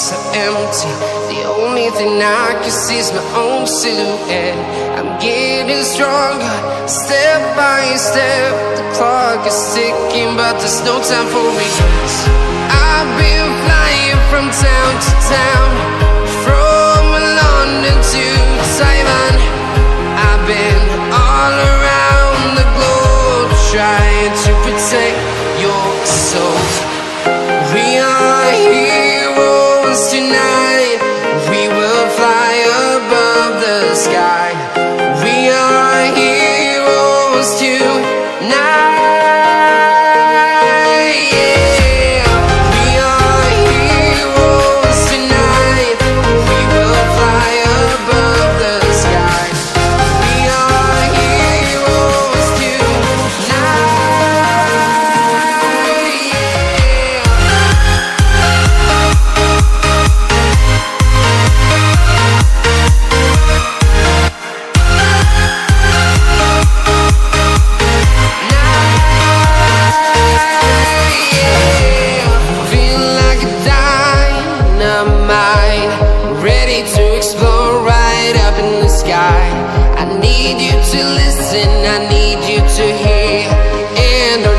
so empty. The only thing I can see is my own silhouette. I'm getting stronger, step by step. The clock is ticking, but there's no time for regrets. I've been flying from town to town, from London to Taiwan. I've been all around the globe, trying to protect your soul. We are heroes tonight. We will fly above the sky. We are heroes tonight.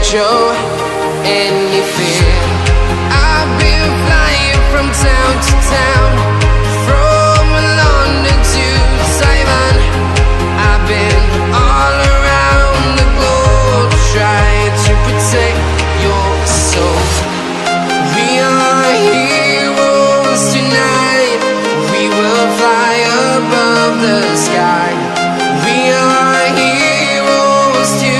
Show any fear. I've been flying from town to town, from London to Taiwan. I've been all around the globe, trying to protect your soul. We are heroes tonight. We will fly above the sky. We are heroes tonight.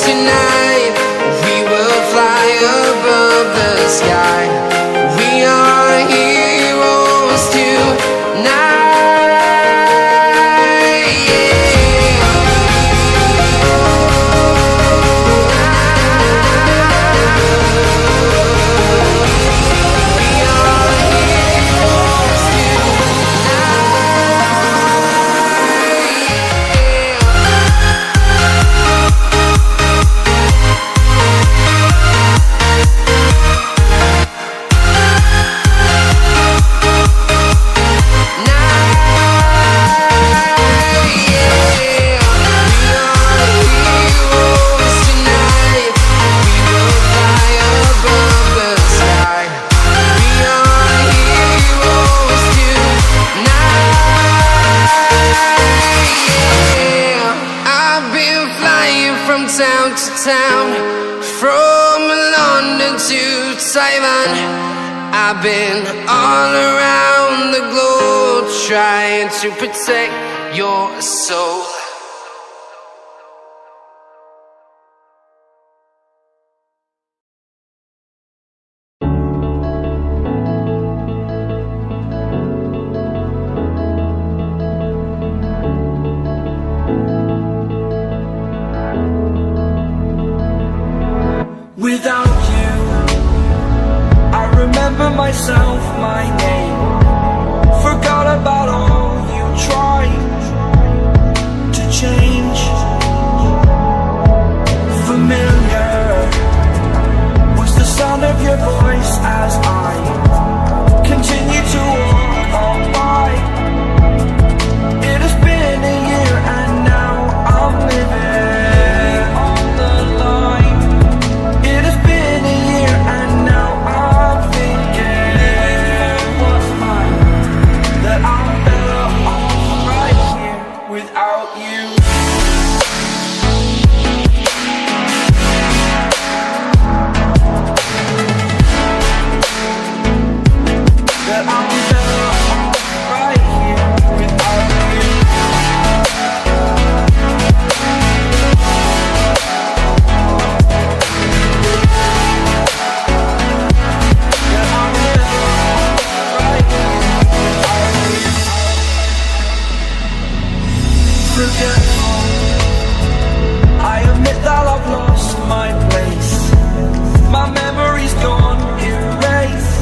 Tonight, we will fly above the sky. We are heroes tonight. Town to town, from London to Taiwan. I've been all around the globe, trying to protect your soul. Without you, I remember myself, my name. Forgot about all you tried to change. Familiar was the sound of your voice as I continue to walk on by. It has been a year and now I'm living on the line. It has been a year and now I'm thinking what's mine, that I'm better off right here without you. That I'm better off right here without you. That I'm better off right here without you. Forgetful, I admit that I've lost my place. My memory's gone erased.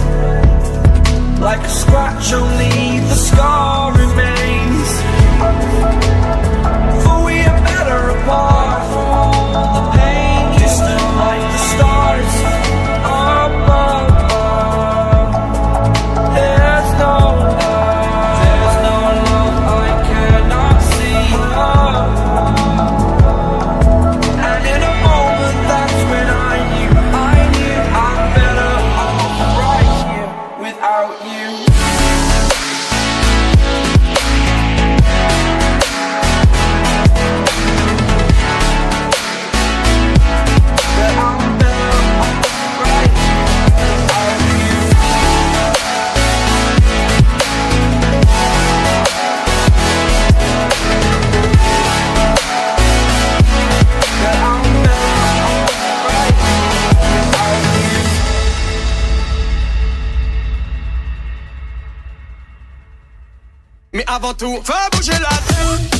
Like a scratch, only the scar remains. For we are better apart from all the pain. avant tout, fais bouger la tête.